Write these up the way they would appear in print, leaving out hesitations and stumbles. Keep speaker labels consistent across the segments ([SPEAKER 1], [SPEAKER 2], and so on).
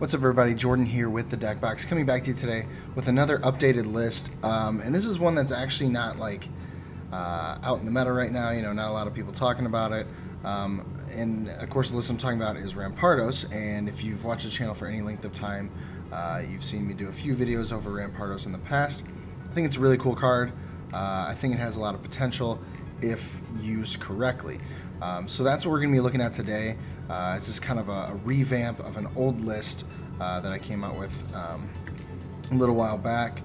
[SPEAKER 1] What's up, everybody? Jordan here with the Deck Box, coming back to you today with another updated list. And this is one that's actually not like out in the meta right now. You know, not a lot of people talking about it. And of course, the list I'm talking about is Rampardos. And if you've watched the channel for any length of time, you've seen me do a few videos over Rampardos in the past. I think it's a really cool card. I think it has a lot of potential if used correctly. So that's what we're going to be looking at today. It's just kind of a revamp of an old list that I came out with a little while back,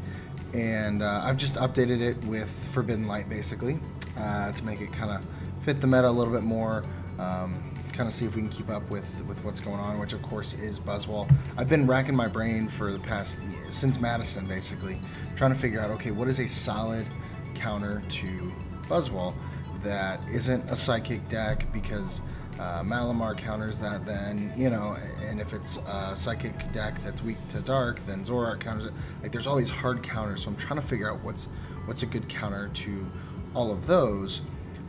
[SPEAKER 1] and I've just updated it with Forbidden Light basically to make it kind of fit the meta a little bit more, kind of see if we can keep up with what's going on, which of course is Buzzwole. I've been racking my brain for the past, since Madison basically, trying to figure out, okay, what is a solid counter to Buzzwole that isn't a psychic deck, because Malamar counters that then, you know, and if it's a psychic deck that's weak to dark, then Zoroark counters it. Like, there's all these hard counters, so I'm trying to figure out what's a good counter to all of those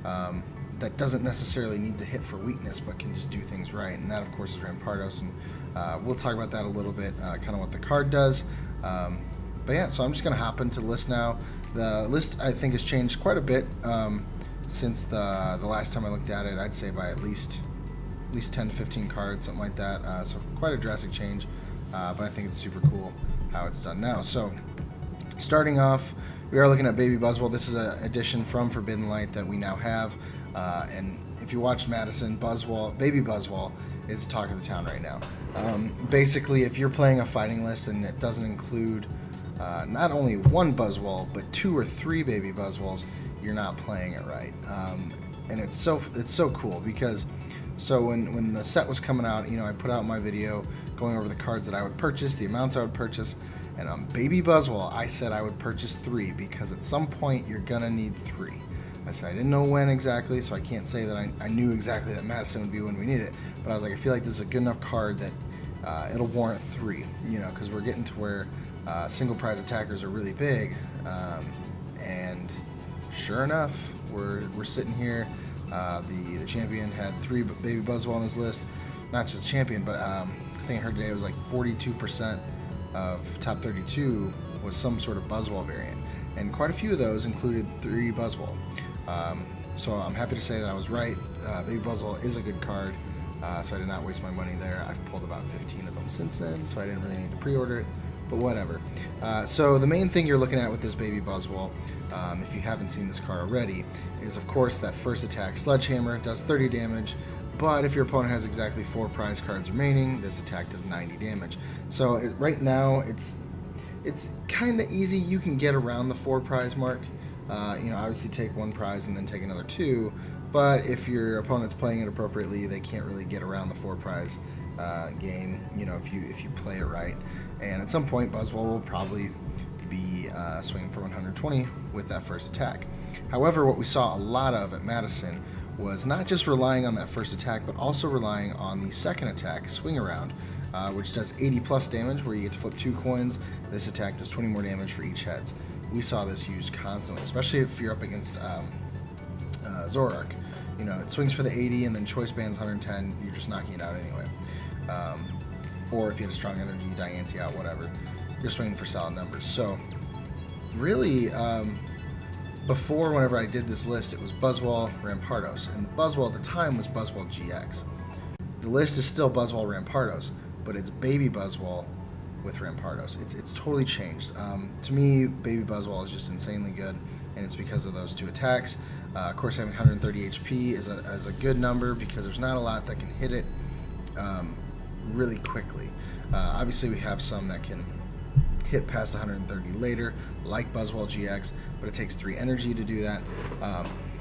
[SPEAKER 1] that doesn't necessarily need to hit for weakness, but can just do things right. And that, of course, is Rampardos, and we'll talk about that a little bit, kind of what the card does. But yeah, so I'm just going to hop into the list now. The list, I think, has changed quite a bit since the last time I looked at it. I'd say by at least 10 to 15 cards, something like that. So quite a drastic change, but I think it's super cool how it's done now. So starting off, we are looking at Baby Buzzwole. This is an addition from Forbidden Light that we now have, and if you watched Madison, Baby Buzzwole is the talk of the town right now. Basically, if you're playing a fighting list and it doesn't include not only one Buzzwole but 2 or 3 Baby Buzzwoles, you're not playing it right. And it's so cool, because when the set was coming out, you know, I put out my video going over the cards that I would purchase, the amounts I would purchase, and on Baby Buzzwole I said I would purchase 3, because at some point you're gonna need 3. I said I didn't know when exactly, so I can't say that I knew exactly that Madison would be when we need it, but I was like, I feel like this is a good enough card that it'll warrant 3, you know, because we're getting to where single prize attackers are really big, and sure enough, we're sitting here. The champion had 3 Baby Buzzwole on his list. Not just champion, but I think I heard today it was like 42% of top 32 was some sort of Buzzwole variant, and quite a few of those included 3 Buzzwole. So I'm happy to say that I was right. Baby Buzzwole is a good card, so I did not waste my money there. I've pulled about 15 of them since then, so I didn't really need to pre-order it, but whatever. So the main thing you're looking at with this Baby Buzzwole, if you haven't seen this card already, is of course that first attack, Sledgehammer, does 30 damage, but if your opponent has exactly 4 prize cards remaining, this attack does 90 damage. So right now it's kind of easy. You can get around the 4 prize mark. You know, obviously take 1 prize and then take another 2, but if your opponent's playing it appropriately, they can't really get around the 4 prize game, you know, if you play it right. And at some point, Buzzwole will probably be swinging for 120 with that first attack. However, what we saw a lot of at Madison was not just relying on that first attack, but also relying on the second attack, Swing Around, which does 80 plus damage, where you get to flip 2 coins. This attack does 20 more damage for each heads. We saw this used constantly, especially if you're up against Zoroark. You know, it swings for the 80 and then choice bands 110, you're just knocking it out anyway. Or if you had a strong energy, Diancie out, whatever, you're swinging for solid numbers. So really, before, whenever I did this list, it was Buzzwole, Rampardos, and the Buzzwole at the time was Buzzwole GX. The list is still Buzzwole, Rampardos, but it's Baby Buzzwole with Rampardos. It's totally changed. To me, Baby Buzzwole is just insanely good, and it's because of those 2 attacks. Of course, having 130 HP is a good number, because there's not a lot that can hit it really quickly. Obviously, we have some that can hit past 130 later, like Buzzwole GX, but it takes 3 energy to do that.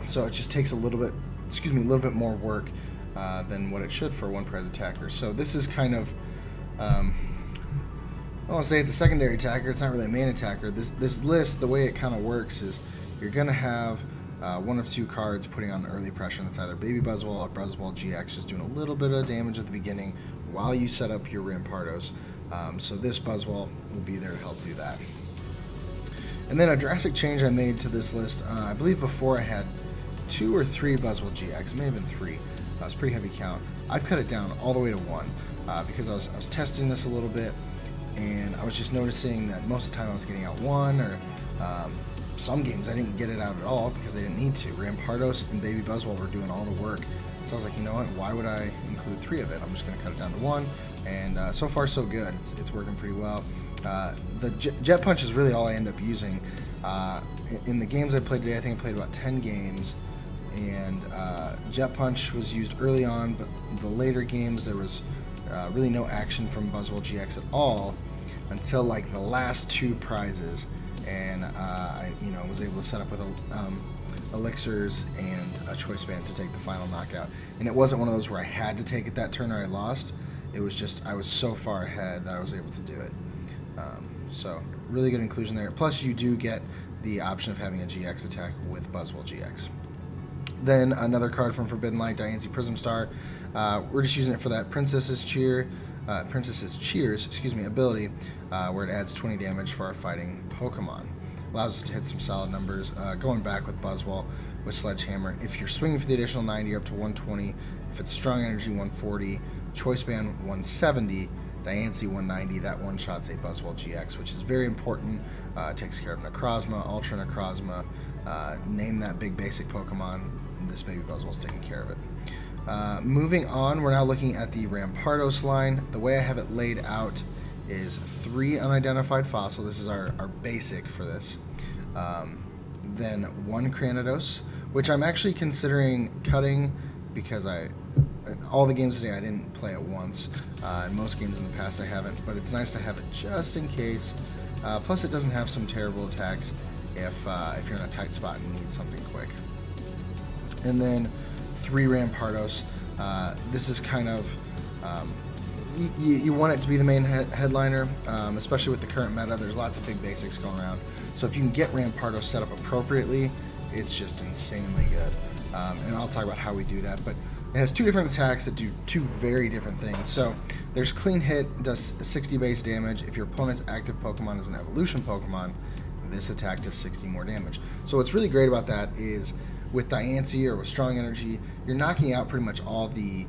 [SPEAKER 1] So it just takes a little bit more work than what it should for a 1 prize attacker. So this is kind of, I won't say it's a secondary attacker. It's not really a main attacker. This list, the way it kind of works is you're gonna have 1 of 2 cards putting on early pressure, and that's either Baby Buzzwole or Buzzwole GX, just doing a little bit of damage at the beginning while you set up your Rampardos. So this Buzzwole will be there to help do that. And then a drastic change I made to this list, I believe before I had 2 or 3 Buzzwole GX, it may have been 3. It's a pretty heavy count. I've cut it down all the way to 1 because I was testing this a little bit, and I was just noticing that most of the time I was getting out 1, or some games I didn't get it out at all because they didn't need to. Rampardos and Baby Buzzwole were doing all the work. So I was like, you know what, why would I include 3 of it? I'm just going to cut it down to 1, and so far so good. It's working pretty well. The Jet Punch is really all I end up using. In the games I played today, I think I played about 10 games, and Jet Punch was used early on, but the later games there was really no action from Buzzwole GX at all until like the last 2 prizes, and I was able to set up with elixirs and a choice band to take the final knockout. And it wasn't one of those where I had to take it that turn or I lost. It was just I was so far ahead that I was able to do it. So really good inclusion there. Plus you do get the option of having a GX attack with Buzzwole GX. Then another card from Forbidden Light, Diancie Prism Star. We're just using it for that Princess's Cheers, ability, where it adds 20 damage for our fighting Pokemon. Allows us to hit some solid numbers. Going back with Buzzwole, with Sledgehammer, if you're swinging for the additional 90, you're up to 120. If it's Strong Energy, 140. Choice Band, 170. Diancie, 190. That one-shots a Buzzwole GX, which is very important. Takes care of Necrozma, Ultra Necrozma. Name that big basic Pokemon. This Baby Buzzwole's taking care of it. Moving on, we're now looking at the Rampardos line. The way I have it laid out is 3 unidentified fossil. This is our basic for this. Then 1 Cranidos, which I'm actually considering cutting because all the games today I didn't play it once. And most games in the past I haven't, but it's nice to have it just in case. Plus it doesn't have some terrible attacks if you're in a tight spot and need something quick. And then 3 Rampardos. This is kind of you want it to be the main headliner, especially with the current meta. There's lots of big basics going around, so if you can get Rampardos set up appropriately, it's just insanely good. And I'll talk about how we do that, but it has 2 different attacks that do 2 very different things. So there's Clean Hit, it does 60 base damage. If your opponent's active Pokemon is an evolution Pokemon, this attack does 60 more damage. So what's really great about that is with Diancie or with Strong Energy, you're knocking out pretty much all the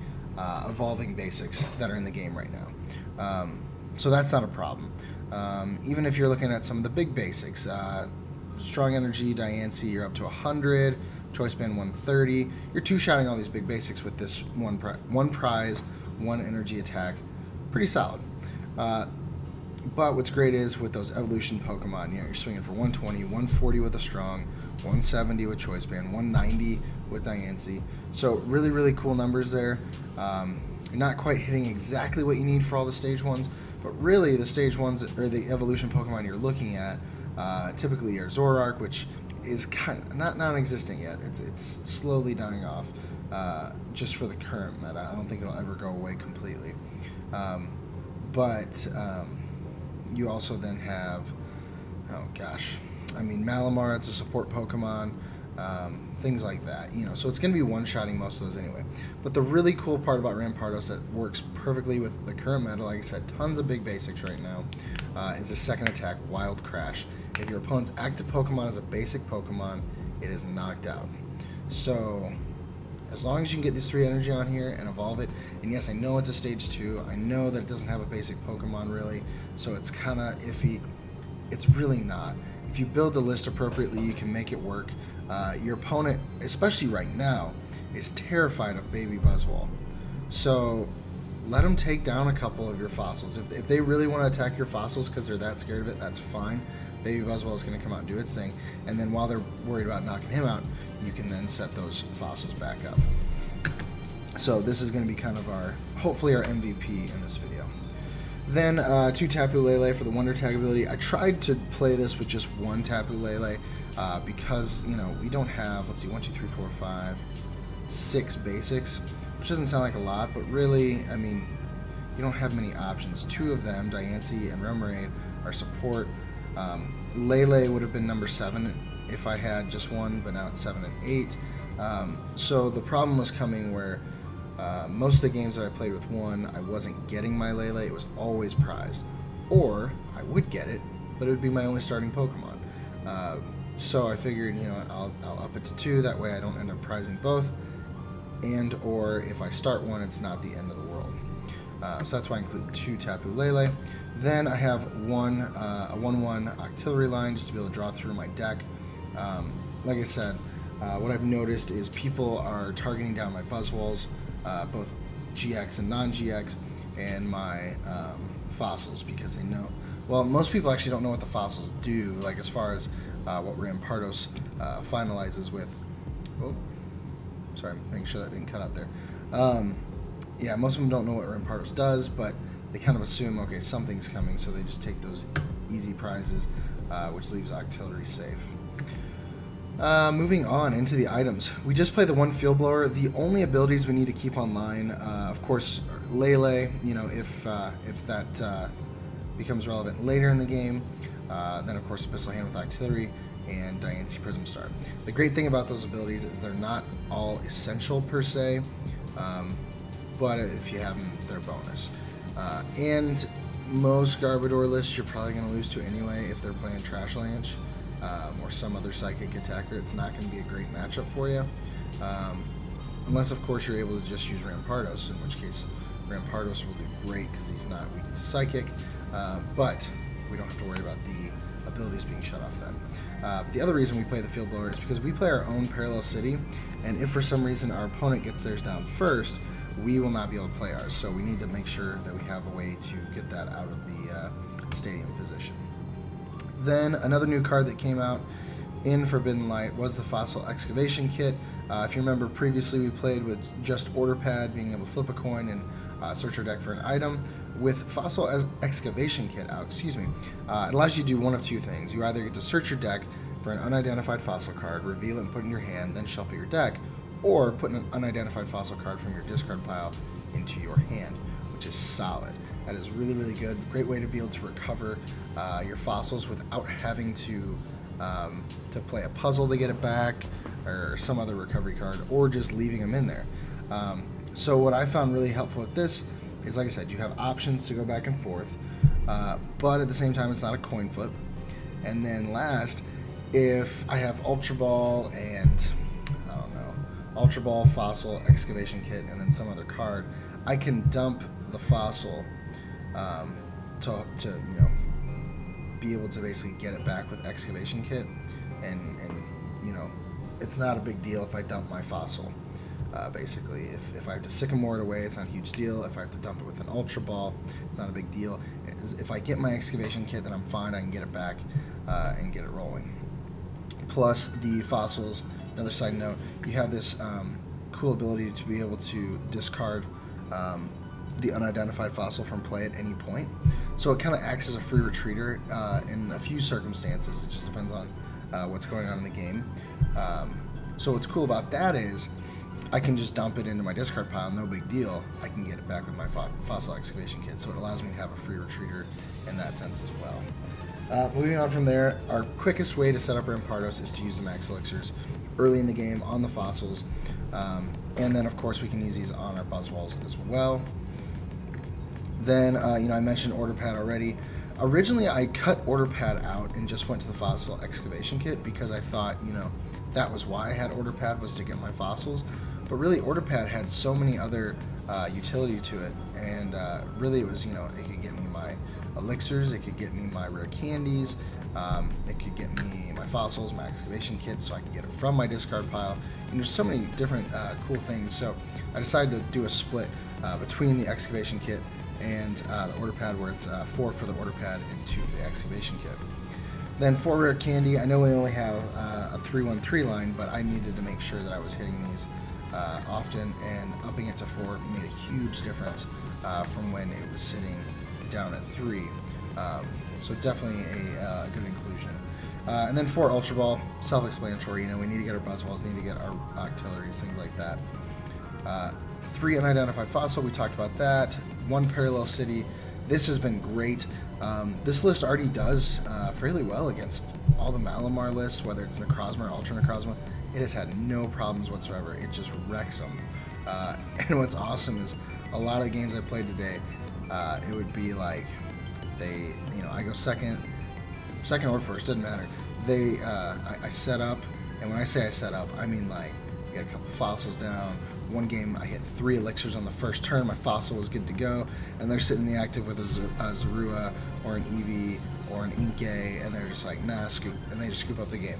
[SPEAKER 1] evolving basics that are in the game right now. So that's not a problem. Even if you're looking at some of the big basics, Strong Energy, Diancie, you're up to 100, Choice Band 130. You're 2-shotting all these big basics with this one prize, 1 energy attack. Pretty solid. But what's great is with those evolution Pokemon, you're swinging for 120, 140 with a Strong, 170 with Choice Band, 190 with Diancie. So really, really cool numbers there. You're not quite hitting exactly what you need for all the stage 1s, but really the stage 1s, or the evolution Pokemon you're looking at, typically are Zoroark, which is kind of not non-existent yet. It's slowly dying off, just for the current meta. I don't think it'll ever go away completely. But you also then have, oh gosh, I mean Malamar, it's a support Pokemon, things like that, so it's going to be one-shotting most of those anyway. But the really cool part about Rampardos that works perfectly with the current meta, like I said, tons of big basics right now, is the second attack, Wild Crash. If your opponent's active Pokemon is a basic Pokemon, it is knocked out. So as long as you can get these 3 energy on here and evolve it, and yes, I know it's a stage 2, I know that it doesn't have a basic Pokemon really, so it's kind of iffy. It's really not. If you build the list appropriately, you can make it work. Your opponent, especially right now, is terrified of Baby Buzzwole. So let them take down a couple of your fossils. If they really want to attack your fossils because they're that scared of it, that's fine. Baby Buzzwole is going to come out and do its thing. And then while they're worried about knocking him out, you can then set those fossils back up. So this is going to be kind of hopefully our MVP in this video. Then 2 Tapu Lele for the Wonder Tag ability. I tried to play this with just 1 Tapu Lele because, we don't have, let's see, 1, 2, 3, 4, 5, 6 basics, which doesn't sound like a lot, but really, I mean, you don't have many options. 2 of them, Diancie and Remoraid, are support. Lele would have been number 7 if I had just 1, but now it's 7 and 8. So the problem was coming where most of the games that I played with 1, I wasn't getting my Lele. It was always prized. Or I would get it, but it would be my only starting Pokemon. So I figured, I'll up it to 2. That way I don't end up prizing both. and or if I start one, it's not the end of the world. So that's why I include 2 Tapu Lele. Then I have a 1/1 Octillery line just to be able to draw through my deck. Like I said, what I've noticed is people are targeting down my Buzzwoles, both GX and non-GX, and my fossils, because they know. Well, most people actually don't know what the fossils do, like as far as what Rampardos finalizes with. Oh, sorry, making sure that didn't cut out there. Yeah, most of them don't know what Rampardos does, but they kind of assume, okay, something's coming, so they just take those easy prizes, which leaves Octillery safe. Moving on into the items. We just played the 1 Field Blower. The only abilities we need to keep online, of course, Lele, you know, if that becomes relevant later in the game. Then, of course, Abyssal Hand with Octillery and Diancie Prism Star. The great thing about those abilities is they're not all essential per se, but if you have them, they're bonus. And most Garbodor lists you're probably going to lose to anyway if they're playing Trash Lanch or some other Psychic attacker. It's not going to be a great matchup for you. Unless, of course, you're able to just use Rampardos, in which case Rampardos will do great because he's not weak to Psychic. But we don't have to worry about the abilities being shut off then. But the other reason we play the Field Blower is because we play our own Parallel City, and if for some reason our opponent gets theirs down first, we will not be able to play ours. So we need to make sure that we have a way to get that out of the stadium position. Then another new card that came out in Forbidden Light was the Fossil Excavation Kit. If you remember, previously we played with just Order Pad, being able to flip a coin and search your deck for an item. With Fossil Excavation Kit out, it allows you to do one of 2 things. You either get to search your deck for an unidentified fossil card, reveal it and put it in your hand, then shuffle your deck, or put an unidentified fossil card from your discard pile into your hand, which is solid. That is really, really good. Great way to be able to recover your fossils without having to play a puzzle to get it back, or some other recovery card, or just leaving them in there. So what I found really helpful with this is, like I said, you have options to go back and forth, but at the same time, it's not a coin flip. And then last, if I have Ultra Ball and Ultra Ball, Fossil, Excavation Kit, and then some other card, I can dump the Fossil to be able to basically get it back with Excavation Kit, and it's not a big deal if I dump my Fossil. Basically, if I have to Sycamore it away, it's not a huge deal. If I have to dump it with an Ultra Ball, it's not a big deal. If I get my Excavation Kit, then I'm fine. I can get it back and get it rolling. Plus the fossils. Another side note, you have this cool ability to be able to discard the unidentified fossil from play at any point. So it kind of acts as a free retreater in a few circumstances. It just depends on what's going on in the game. So what's cool about that is I can just dump it into my discard pile, no big deal. I can get it back with my Fossil Excavation Kit, so it allows me to have a free retreater in that sense as well. Moving on from there, our quickest way to set up Rampardos is to use the Max Elixirs early in the game on the fossils, and then of course we can use these on our Buzzwoles as well. Then I mentioned Order Pad already. Originally I cut Order Pad out and just went to the Fossil Excavation Kit because I thought that was why I had Order Pad, was to get my fossils. But really, Order Pad had so many other utility to it, and really it was, it could get me my elixirs, it could get me my rare candies, it could get me my fossils, my excavation kits, so I can get it from my discard pile. And there's so many different cool things. So I decided to do a split between the excavation kit and the Order Pad, where it's 4 for the Order Pad and 2 for the excavation kit. Then for rare candy, I know we only have a 3-1-3 line, but I needed to make sure that I was hitting these often, and upping it to 4 made a huge difference from when it was sitting down at 3. So definitely a good inclusion. And then for Ultra Ball, self-explanatory. We need to get our Buzzwoles, need to get our Octilleries, things like that. 3 unidentified fossil, we talked about that. 1 parallel city. This has been great. This list already does fairly well against all the Malamar lists, whether it's Necrozma or Ultra Necrozma. It has had no problems whatsoever. It just wrecks them. And what's awesome is a lot of the games I played today, it would be like I go second or first, doesn't matter. I set up, and when I say I set up, I mean like get a couple fossils down, one game I hit 3 elixirs on the first turn, my fossil was good to go, and they're sitting in the active with a Zorua or an Eevee or an Inkay, and they're just like, nah, scoop, and they just scoop up the game.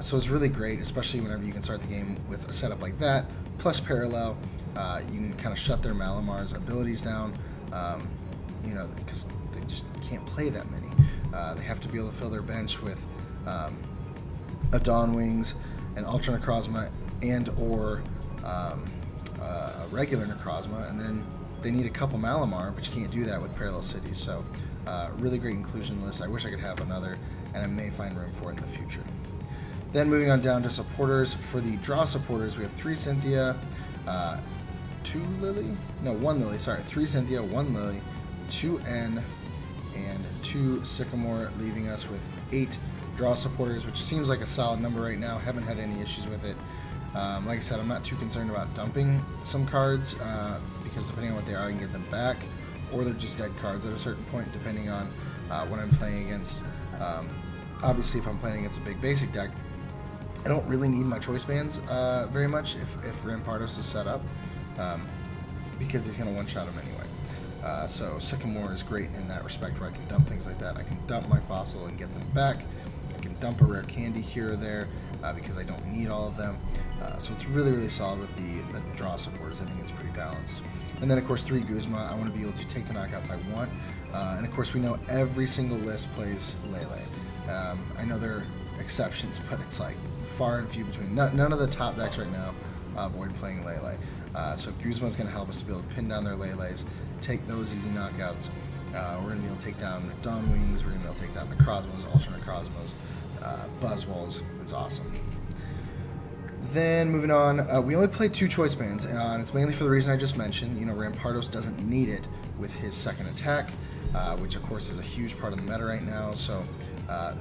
[SPEAKER 1] So it's really great, especially whenever you can start the game with a setup like that, plus parallel. You can kind of shut their Malamar's abilities down, you know, because they just can't play that many. They have to be able to fill their bench with a Dawn Wings, an Ultra Necrozma, and or a regular Necrozma, and then they need a couple Malamar, but you can't do that with Parallel Cities. So really great inclusion list. I wish I could have another, and I may find room for it in the future. Then moving on down to supporters. For the draw supporters, we have 3 Cynthia, 2 Lily? No, 1 Lily, sorry. 3 Cynthia, 1 Lily, 2 N, and 2 Sycamore, leaving us with 8 draw supporters, which seems like a solid number right now. Haven't had any issues with it. Like I said, I'm not too concerned about dumping some cards because depending on what they are, I can get them back, or they're just dead cards at a certain point, depending on what I'm playing against. Obviously, if I'm playing against a big basic deck, I don't really need my choice bands very much if Rampardos is set up, because he's going to one-shot him anyway. So Sycamore is great in that respect, where I can dump things like that. I can dump my fossil and get them back. I can dump a rare candy here or there because I don't need all of them. So it's really, really solid with the draw supporters. I think it's pretty balanced. And then, of course, 3 Guzma. I want to be able to take the knockouts I want. And, of course, we know every single list plays Lele. I know there are exceptions, but it's like far and few between. None of the top decks right now avoid playing Lele. So Guzma is going to help us to be able to pin down their Leles, take those easy knockouts. We're going to be able to take down Dawn Wings. We're going to be able to take down Necrozmas, Ultra Necrozmas, Buzzwoles. It's awesome. Then moving on, we only played 2 choice bands, and it's mainly for the reason I just mentioned. You know, Rampardos doesn't need it with his second attack, which of course is a huge part of the meta right now. So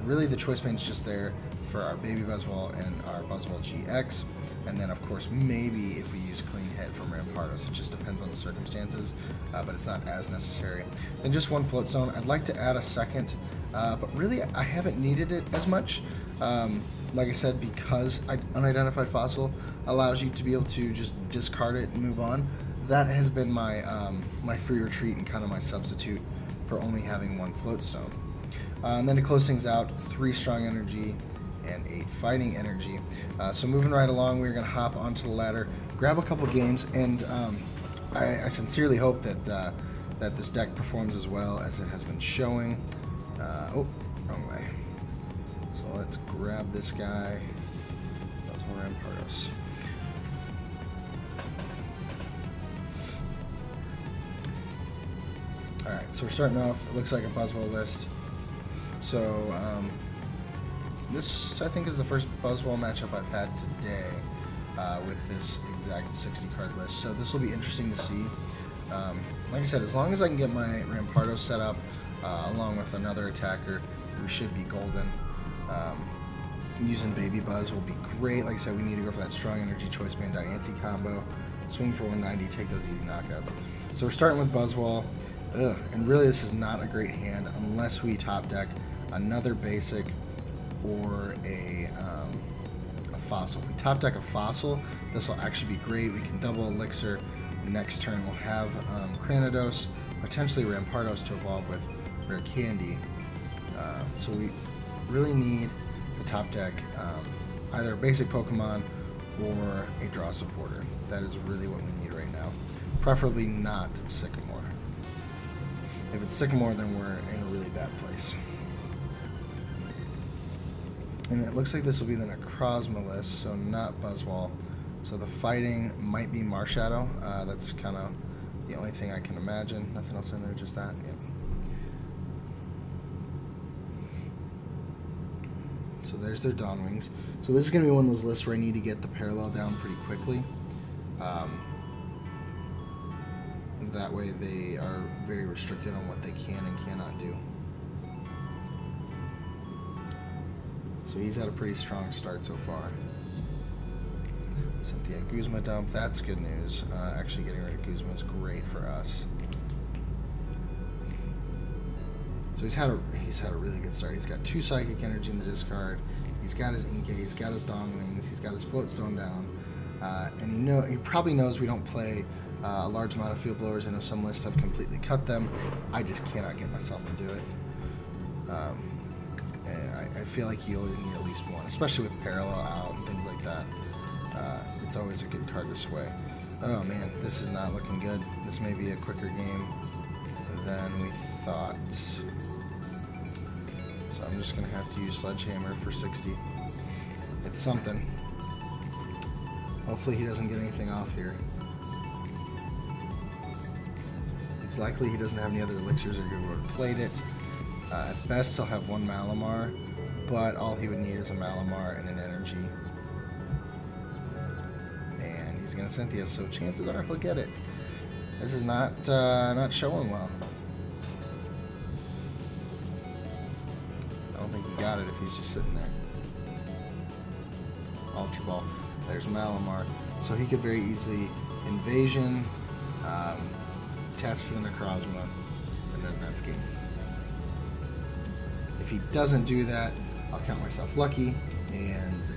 [SPEAKER 1] really the choice band's just there for our Baby Buzzwole and our Buzzwole GX, and then of course maybe if we use Clean Hit from Rampardos. It just depends on the circumstances, but it's not as necessary. Then just 1 Float Stone. I'd like to add a second, but really I haven't needed it as much. Like I said, because Unidentified Fossil allows you to be able to just discard it and move on. That has been my my free retreat and kind of my substitute for only having 1 Float Stone. And then to close things out, 3 Strong Energy and 8 Fighting Energy. So moving right along, we're going to hop onto the ladder, grab a couple games, and I sincerely hope that that this deck performs as well as it has been showing. Oh, wrong way. So let's grab this guy. That was Rampardos. Alright, so we're starting off, it looks like a Buzzwole list. So, this I think is the first Buzzwole matchup I've had today with this exact 60 card list. So this will be interesting to see. Like I said, as long as I can get my Rampardos set up along with another attacker, we should be golden. Using Baby Buzz will be great. Like I said, we need to go for that Strong Energy Choice Band Diancie combo. Swing for 190, take those easy knockouts. So we're starting with Buzzwole. And really this is not a great hand unless we top deck another basic or a fossil. If we top deck a fossil, this will actually be great. We can double elixir. Next turn we'll have Cranidos, potentially Rampardos to evolve with Rare Candy. So we really need to top deck either a basic Pokemon or a draw supporter. That is really what we need right now. Preferably not Sycamore. If it's Sycamore, then we're in a really bad place. And it looks like this will be the Necrozma list, so not Buzzwole. So the fighting might be Marshadow. That's kind of the only thing I can imagine. Nothing else in there, just that. Yep. So there's their Dawn Wings. So this is going to be one of those lists where I need to get the parallel down pretty quickly. That way they are very restricted on what they can and cannot do. So he's had a pretty strong start so far. Cynthia Guzma dump, that's good news. Actually getting rid of Guzma is great for us. So he's had a really good start. He's got 2 Psychic Energy in the discard. He's got his Inkay, he's got his Dawn Wings, he's got his Float Stone down. And he probably knows we don't play a large amount of field blowers. I know some lists have completely cut them. I just cannot get myself to do it. And I feel like you always need at least one, especially with parallel out and things like that. It's always a good card to sway. Oh man, this is not looking good. This may be a quicker game than we thought. So I'm just going to have to use Sledgehammer for 60. It's something. Hopefully he doesn't get anything off here. It's likely he doesn't have any other elixirs or he would have played it. At best he'll have one Malamar, but all he would need is a Malamar and an energy. And he's going to Cynthia, so chances are he'll get it. This is not showing well. I don't think he got it if he's just sitting there. Ultra Ball. There's Malamar. So he could very easily Invasion, attach to the Necrozma, and then that's game. If he doesn't do that, I'll count myself lucky and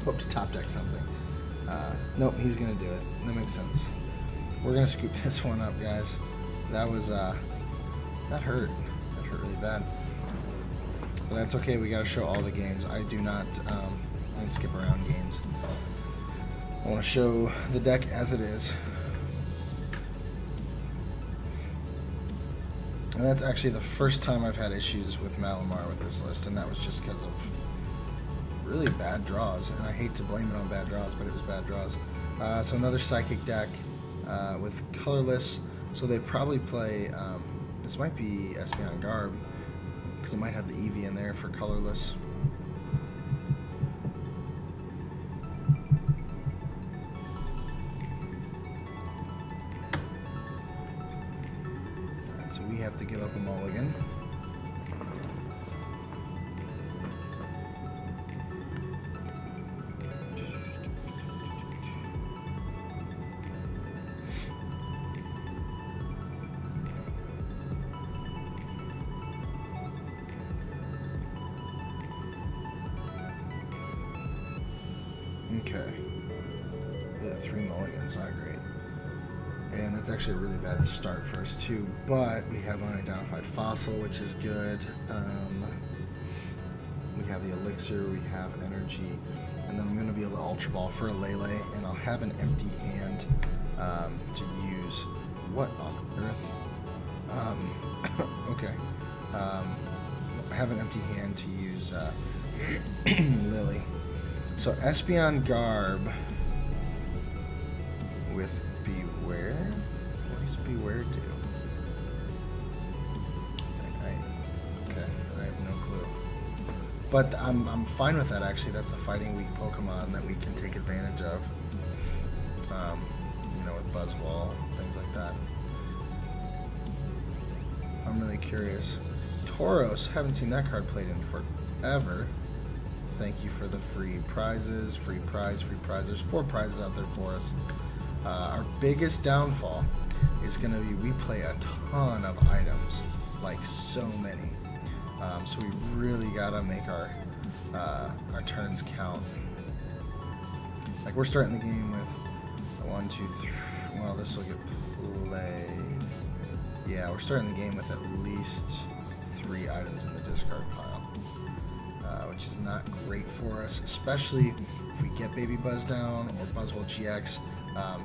[SPEAKER 1] hope to top deck something. Nope, he's going to do it. That makes sense. We're going to scoop this one up, guys. That was, that hurt. That hurt really bad. But that's okay, we got to show all the games. I do not skip around games. I want to show the deck as it is. And that's actually the first time I've had issues with Malamar with this list, and that was just because of really bad draws. And I hate to blame it on bad draws, but it was bad draws. So another Psychic deck with colorless. So they probably play, this might be Espeon Garb, because it might have the Eevee in there for colorless. So we have to give up a mulligan. Okay. Yeah, 3 mulligans, not great. And that's actually a really bad start for us too, but we have unidentified fossil, which is good. We have the elixir, we have energy, and then I'm going to be able to Ultra Ball for a Lele, and I'll have an empty hand to use. What on earth? Okay. I have an empty hand to use Lily. So Espeon Garb with Beware? What does Beware do? Okay, I have no clue. But I'm fine with that, actually. That's a fighting weak Pokemon that we can take advantage of. You know, with Buzzwole, things like that. I'm really curious. Tauros, haven't seen that card played in forever. Thank you for the free prizes. Free prize, free prize. There's 4 prizes out there for us. Our biggest downfall is going to be we play a ton of items, like so many. So we really got to make our turns count. Like we're starting the game with 1, 2, 3. Well, this will get played. Yeah, we're starting the game with at least 3 items in the discard pile. Which is not great for us, especially if we get Baby Buzz down or Buzzwole GX.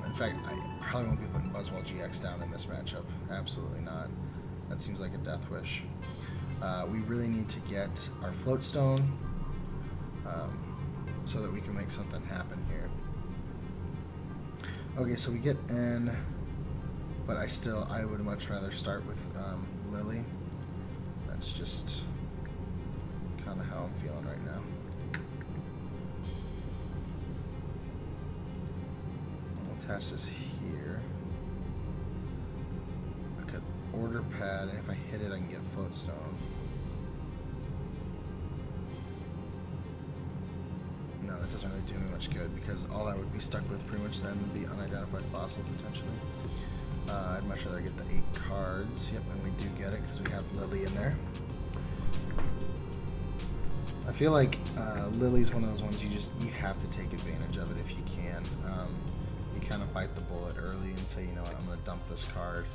[SPEAKER 1] In fact, I probably won't be putting Buzzwole GX down in this matchup. Absolutely not. That seems like a death wish. We really need to get our Floatstone so that we can make something happen here. Okay, so we get N, but I would much rather start with Lily. That's just kind of how I'm feeling right now. I'll attach this here. I could Order Pad, and if I hit it, I can get Floatstone. No, that doesn't really do me much good, because all I would be stuck with pretty much then would be unidentified fossil, potentially. I'd much rather get the 8 cards. Yep, and we do get it, because we have Lily in there. I feel like Lily's one of those ones you have to take advantage of it if you can. You kind of bite the bullet early and say, you know what, I'm going to dump this card.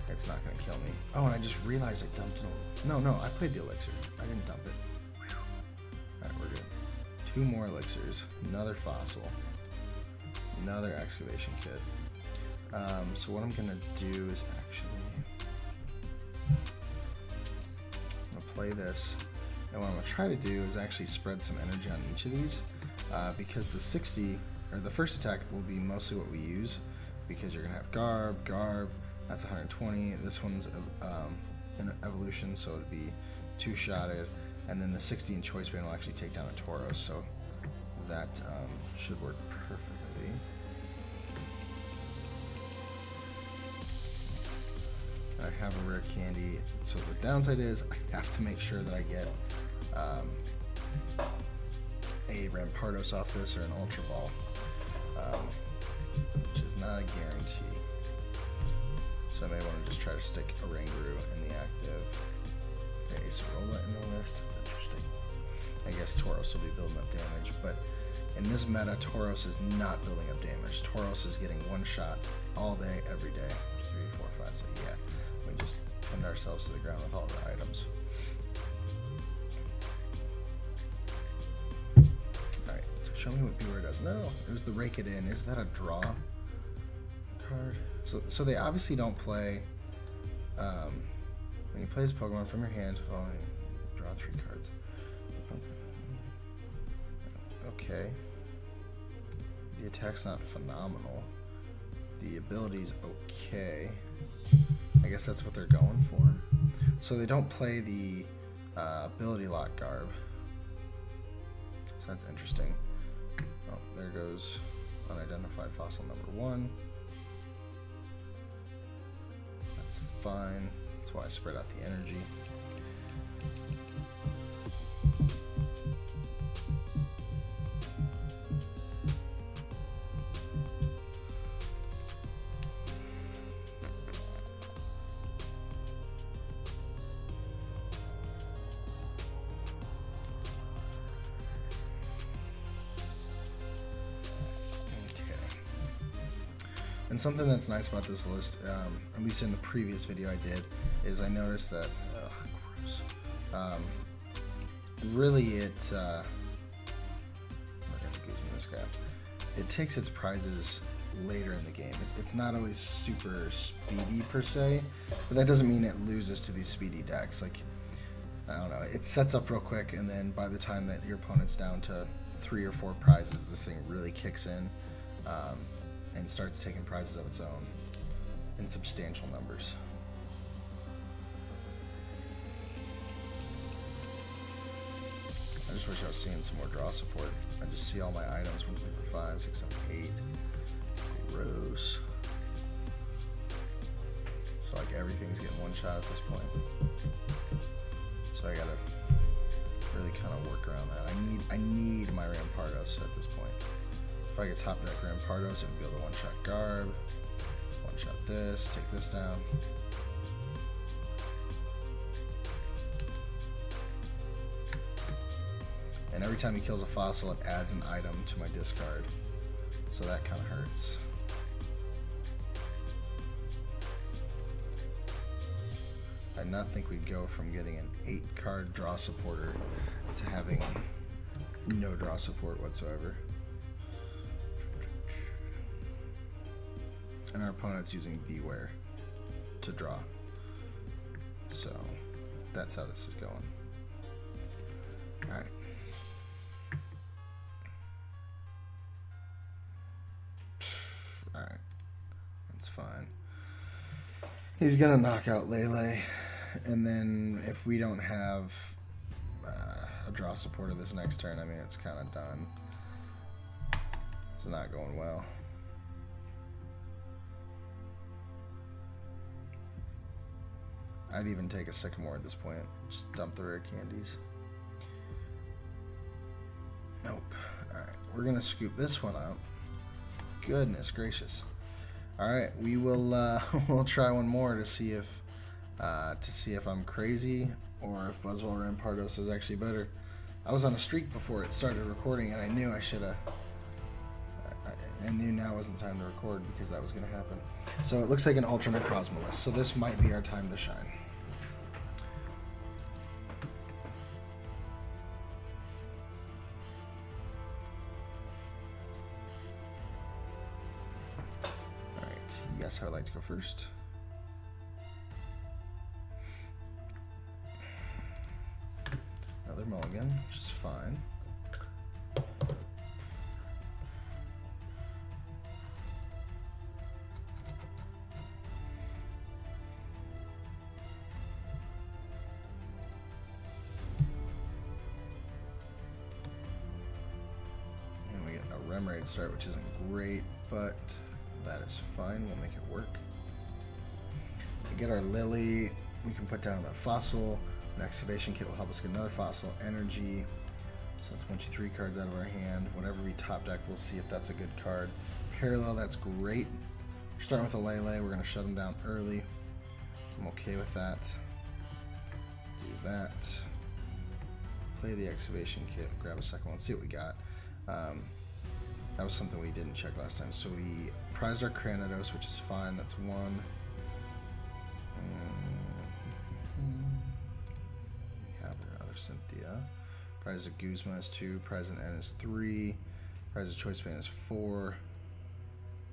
[SPEAKER 1] It's not going to kill me. Oh, and I just realized I dumped it. No, I played the elixir. I didn't dump it. Alright, we're good. 2 more elixirs. Another fossil. Another excavation kit. So what I'm going to do is actually... I'm going to play this. And what I'm going to try to do is actually spread some energy on each of these. Because the 60, or the first attack will be mostly what we use. Because you're going to have Garb, that's 120. This one's an evolution, so it'd be 2-shotted. And then the 60 in Choice Band will actually take down a Tauros, so that should work perfectly. I have a rare candy, so the downside is I have to make sure that I get a Rampardos off this or an Ultra Ball, which is not a guarantee. So I may want to just try to stick a Ranguru in the active. Okay, Acerola in the list, that's interesting. I guess Tauros will be building up damage, but in this meta, Tauros is not building up damage. Tauros is getting 1 shot all day, every day. 3, 4, 5, so yeah. We just pinned ourselves to the ground with all the items. Alright, show me what Beware does. No, it was the Rake It In. Is that a draw card? So they obviously don't play, when you play this Pokemon from your hand, draw 3 cards. Okay. The attack's not phenomenal. The ability's okay. I guess that's what they're going for. So they don't play the ability lock Garb. So that's interesting. Oh, there goes unidentified fossil number 1. That's fine. That's why I spread out the energy. And something that's nice about this list, at least in the previous video I did, is I noticed that, gross. Really it, it takes its prizes later in the game. It's not always super speedy per se, but that doesn't mean it loses to these speedy decks. Like, I don't know, it sets up real quick, and then by the time that your opponent's down to 3 or 4 prizes, this thing really kicks in. And starts taking prizes of its own in substantial numbers. I just wish I was seeing some more draw support. I just see all my items 1, 2, 3, 4, 5, 6, 7, 8. Gross. So like everything's getting 1 shot at this point. So I gotta really kind of work around that. I need my Rampardos at this point. If I could top deck Rampardos, it would be able to 1-shot Garb, 1-shot this, take this down. And every time he kills a fossil, it adds an item to my discard. So that kind of hurts. I did not think we'd go from getting an 8-card draw supporter to having no draw support whatsoever. And our opponent's using Beware to draw. So that's how this is going. Alright. Alright. That's fine. He's gonna knock out Lele. And then if we don't have a draw supporter this next turn, I mean, it's kind of done. It's not going well. I'd even take a Sycamore at this point. Just dump the rare candies. Nope. Alright, we're gonna scoop this one out. Goodness gracious. Alright, we will we'll try one more to see if I'm crazy or if Buzzwell Rampardos is actually better. I was on a streak before it started recording, and I knew I should have. I knew now wasn't the time to record because that was going to happen. So it looks like an Ultra Necrozma list. So this might be our time to shine. All right. Yes, I would like to go first. Another mulligan, which is fine. Raid start, which isn't great, but that is fine. We'll make it work. We get our Lily. We can put down a fossil. An excavation kit will help us get another fossil. Energy. So that's 1, 2, 3 cards out of our hand. Whatever we top deck, we'll see if that's a good card. Parallel, that's great. We're starting with a Lele. We're going to shut them down early. I'm okay with that. Do that. Play the excavation kit. Grab a second one. See what we got. That was something we didn't check last time. So we prized our Cranidos, which is fine. That's 1. We have our other Cynthia. Prize of Guzma is 2. Prize of N is 3. Prize of Choice Band is 4.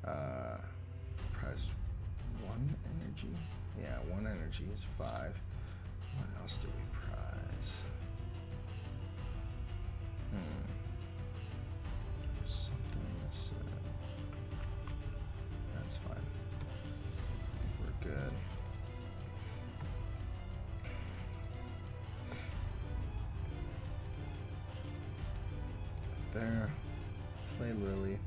[SPEAKER 1] Prized 1 energy? Yeah, 1 energy is 5. What else did we prize? Something missing. That's fine. I think we're good. There. Play Lily.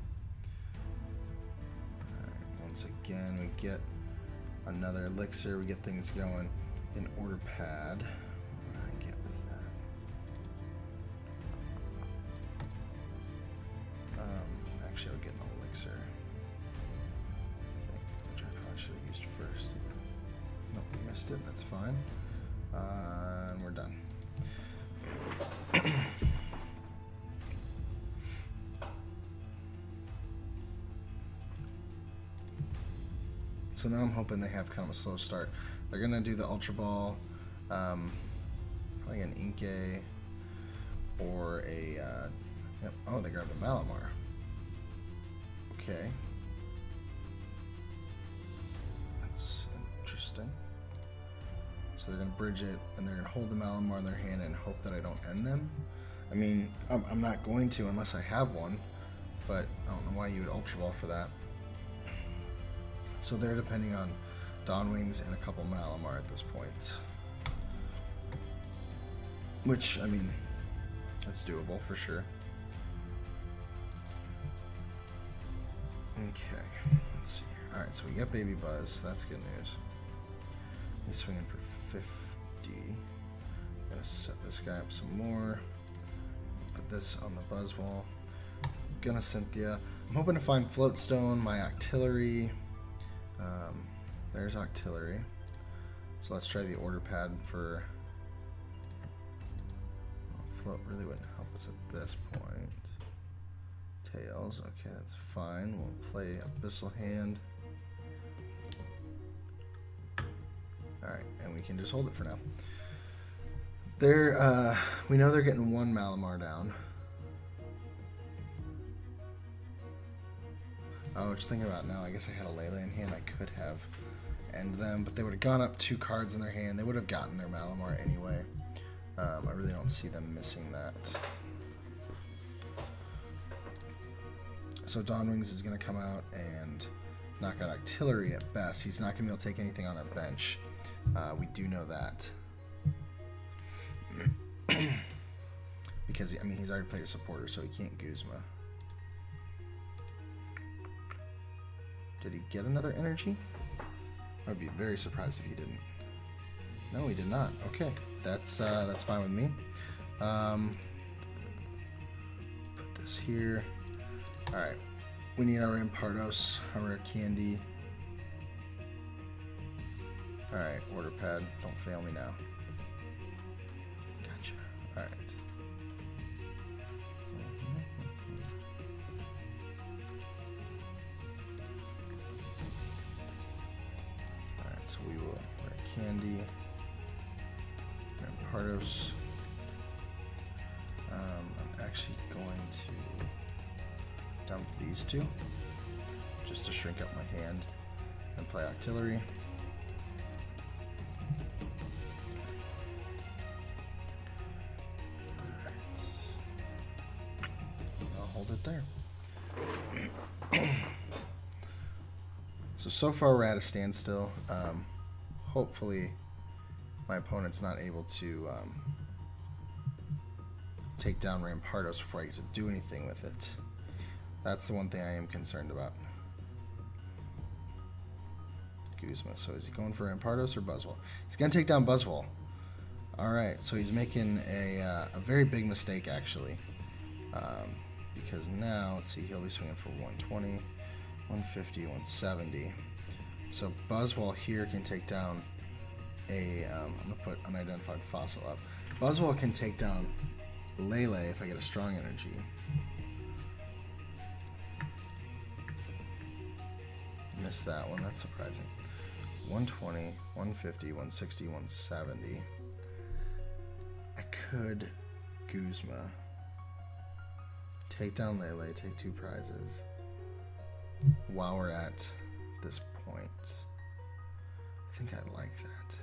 [SPEAKER 1] Alright, once again we get another elixir, we get things going. An order pad. What do I get with that? Actually, I'll get an elixir. I think, which I probably should have used first. Nope, we missed it. That's fine. And we're done. So now I'm hoping they have kind of a slow start. They're gonna do the Ultra Ball, probably an Inkay, or a. Yep. Oh, they grabbed a Malamar. Okay. That's interesting. So they're going to bridge it, and they're going to hold the Malamar in their hand and hope that I don't end them. I mean, I'm not going to unless I have one, but I don't know why you would Ultra Ball for that. So they're depending on Dawn Wings and a couple Malamar at this point. Which, I mean, that's doable for sure. Okay, let's see here. Alright, so we get Baby Buzz. That's good news. He's swinging for 50. Gonna set this guy up some more. Put this on the Buzz wall. Gonna Cynthia. I'm hoping to find Floatstone, my Octillery. There's Octillery. So let's try the order pad for... Float really wouldn't help us at this point. Tails, okay, that's fine. We'll play Abyssal Hand. Alright, and we can just hold it for now. They're, we know they're getting 1 Malamar down. Oh, just thinking about it now, I guess I had a Lele in hand. I could have ended them, but they would have gone up 2 cards in their hand. They would have gotten their Malamar anyway. I really don't see them missing that. So Dawn Wings is going to come out and knock out Octillery at best. He's not going to be able to take anything on our bench. We do know that. Because, I mean, he's already played a supporter, so he can't Guzma. Did he get another energy? I'd be very surprised if he didn't. No, he did not. Okay, that's fine with me. Put this here. All right, we need our Rampardos, our rare candy. All right, order pad. Don't fail me now. Gotcha. All right. Candy, Rampardos. I'm actually going to dump these two just to shrink up my hand and play Octillery. I'll hold it there. So far we're at a standstill. Hopefully my opponent's not able to take down Rampardos before I get to do anything with it. That's the one thing I am concerned about. Guzma. So is he going for Rampardos or Buzzwole? He's going to take down Buzzwole. Alright, so he's making a very big mistake actually. Because now, let's see, he'll be swinging for 120, 150, 170. So Buzzwole here can take down a, I'm going to put unidentified fossil up. Buzzwole can take down Lele if I get a strong energy. Missed that one, that's surprising. 120, 150, 160, 170. I could Guzma. Take down Lele, take 2 prizes. While we're at this point. I think I like that.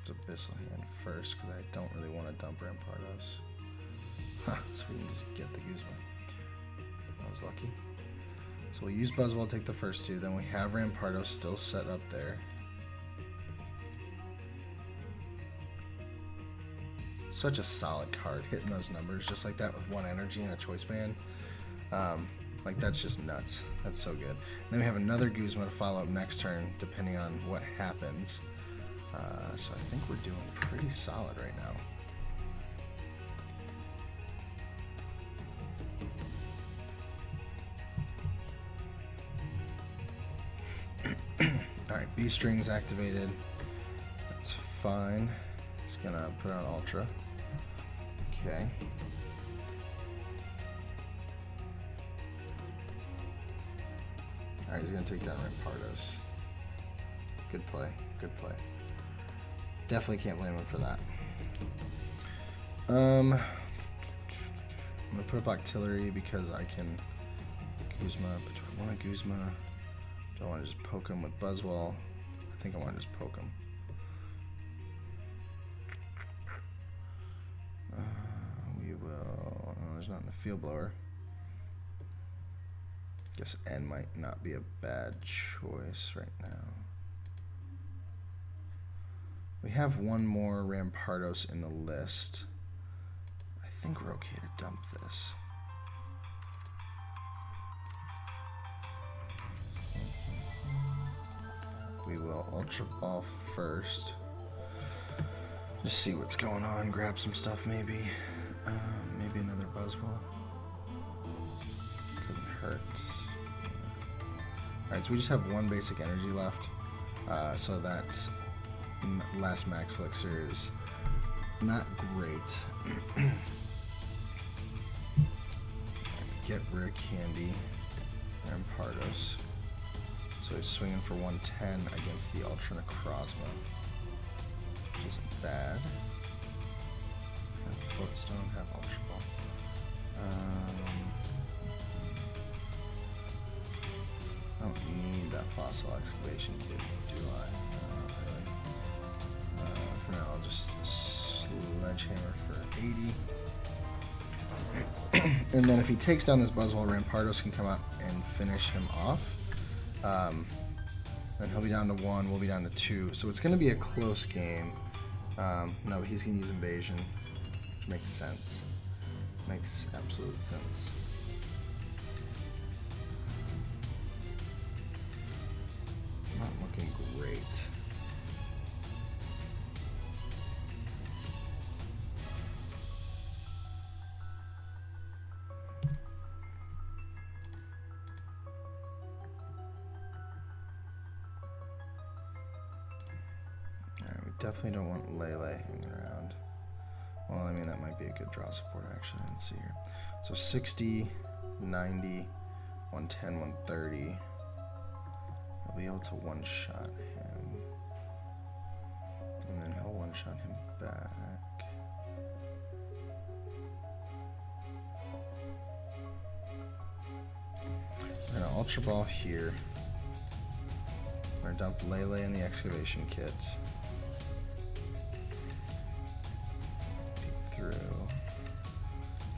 [SPEAKER 1] It's Abyssal Hand first, because I don't really want to dump Rampardos. So we can just get the Guzma. I was lucky. So we'll use Buzzwole, take the first 2, then we have Rampardos still set up there. Such a solid card, hitting those numbers just like that with 1 energy and a choice band. Like that's just nuts. That's so good. And then we have another Guzma to follow up next turn, depending on what happens. So I think we're doing pretty solid right now. Alright, B string's activated. That's fine. It's gonna put on Ultra. Okay. Alright, he's gonna take down Rampardos. Good play, good play. Definitely can't blame him for that. I'm gonna put up Octillery because I can Guzma, but do I want to Guzma? Do I want to just poke him with Buzzwole? I think I want to just poke him. We will. Oh, there's not in the field blower. Guess N might not be a bad choice right now. We have one more Rampardos in the list. I think we're okay to dump this. We will Ultra Ball first. Just see what's going on. Grab some stuff maybe. Maybe another Buzzwole. Couldn't hurt. Alright, so we just have 1 basic energy left. So that last max elixir is not great. Get Rare Candy. Rampardos. So he's swinging for 110 against the Ultra Necrozma, which isn't bad. Have Floatstone, have Ultra Ball. I don't need that Fossil Excavation Kit, do I? Not really. For now, I'll just Sledgehammer for 80. And then if he takes down this Buzzwole, Rampardos can come out and finish him off. Then he'll be down to 1, we'll be down to 2. So it's going to be a close game. No, but he's going to use Invasion, which makes sense. Makes absolute sense. Not looking great. Definitely don't want Lele hanging around. Well, I mean, that might be a good draw support, actually. Let's see here. So 60, 90, 110, 130. be able to one-shot him. And then he'll one-shot him back. We're gonna Ultra Ball here. We're gonna dump Lele in the excavation kit. Peek through.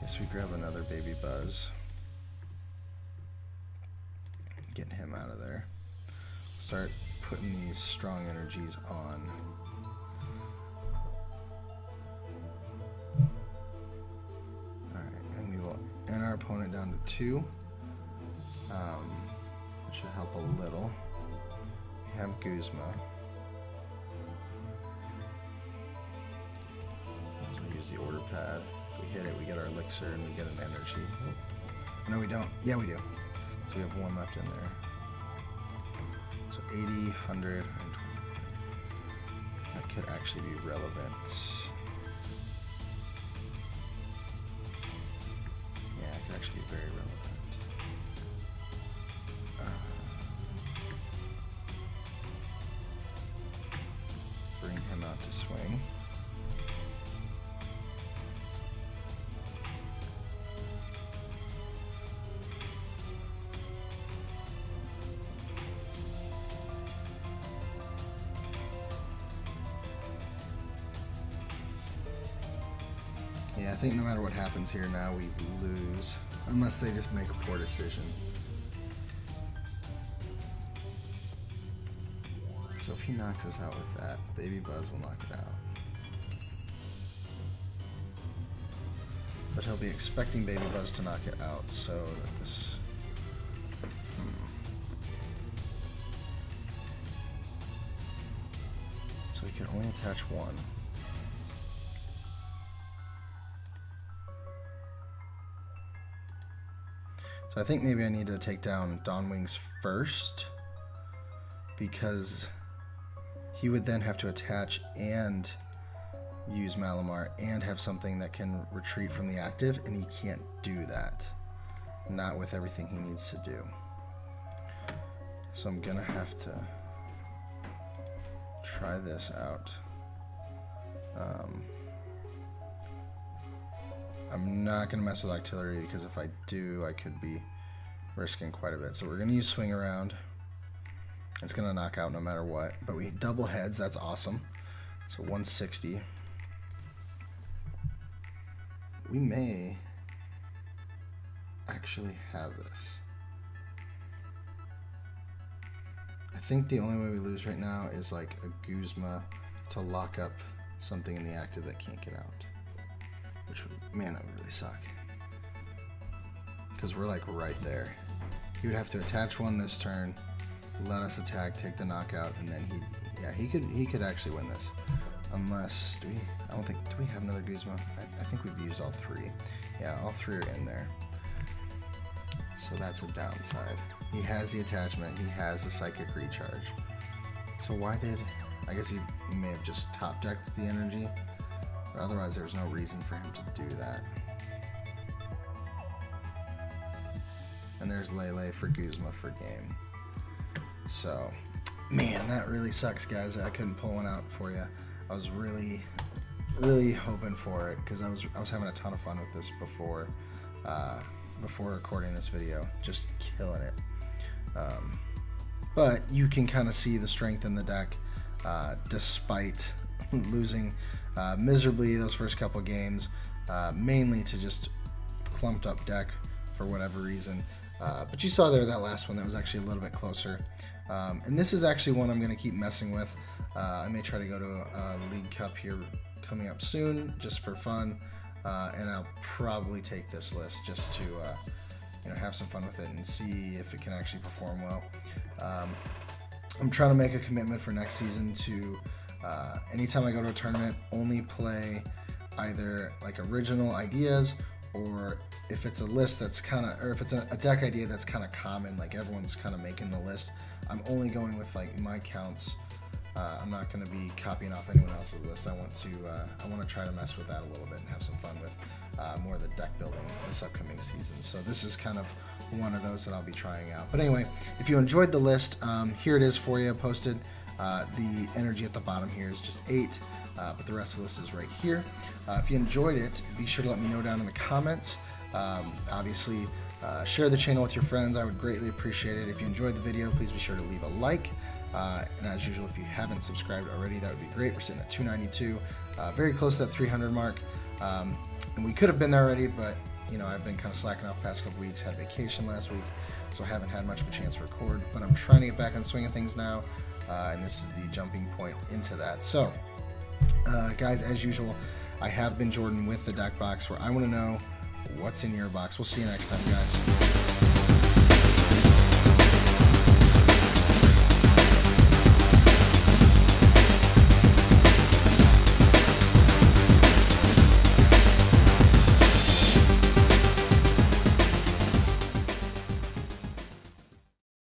[SPEAKER 1] Guess we grab another Baby Buzz. Getting him out of there. Start putting these strong energies on. Alright, and we will end our opponent down to 2. That should help a little. We have Guzma. So we use the order pad. If we hit it, we get our elixir and we get an energy. No, we don't. Yeah, we do. So we have 1 left in there. So 80, 100, and 20. That could actually be relevant. Yeah, it could actually be very relevant. Bring him out to swing. Yeah, I think no matter what happens here now, we lose. Unless they just make a poor decision. So if he knocks us out with that, Baby Buzz will knock it out. But he'll be expecting Baby Buzz to knock it out, so that this... So he can only attach 1. So I think maybe I need to take down Dawnwings first, because he would then have to attach and use Malamar and have something that can retreat from the active, and he can't do that. Not with everything he needs to do. So I'm gonna have to try this out. I'm not gonna mess with Octillery, because if I do, I could be risking quite a bit. So we're gonna use Swing Around. It's gonna knock out no matter what, but we double heads, that's awesome. So 160. We may actually have this. I think the only way we lose right now is like a Guzma to lock up something in the active that can't get out. Which, man, that would really suck. Because we're like right there. He would have to attach 1 this turn, let us attack, take the knockout, and then he could actually win this. Unless, do we have another Guzma? I think we've used all 3. Yeah, all 3 are in there. So that's a downside. He has the attachment, he has the Psychic Recharge. So why did, I guess he may have just top decked the energy, but otherwise there's no reason for him to do that. And there's Lele for Guzma for game. So, man, that really sucks, guys. I couldn't pull one out for you. I was really hoping for it, because I was having a ton of fun with this before recording this video, just killing it. But you can kind of see the strength in the deck, despite losing miserably those first couple games, mainly to just clumped up deck for whatever reason. But you saw there that last one that was actually a little bit closer. And this is actually one I'm going to keep messing with. I may try to go to a League Cup here coming up soon, just for fun. And I'll probably take this list just to have some fun with it and see if it can actually perform well. I'm trying to make a commitment for next season to, anytime I go to a tournament, only play either like original ideas, or if it's a list that's kind of, or if it's a deck idea that's kind of common, like everyone's kind of making the list, I'm only going with like my counts I'm not going to be copying off anyone else's list. I want to try to mess with that a little bit and have some fun with more of the deck building this upcoming season. So this is kind of one of those that I'll be trying out. But anyway, if you enjoyed the list, here it is for you posted. The energy at the bottom here is just 8, but the rest of the list is right here. If you enjoyed it, be sure to let me know down in the comments. Obviously, share the channel with your friends. I would greatly appreciate it. If you enjoyed the video, please be sure to leave a like. And as usual, if you haven't subscribed already, that would be great. We're sitting at 292, very close to that 300 mark. And we could have been there already, but you know, I've been kind of slacking off the past couple weeks, had vacation last week, so I haven't had much of a chance to record, but I'm trying to get back on the swing of things now, and this is the jumping point into that. So, guys, as usual, I have been Jordan with the deck box, where I want to know what's in your box. We'll see you next time, guys.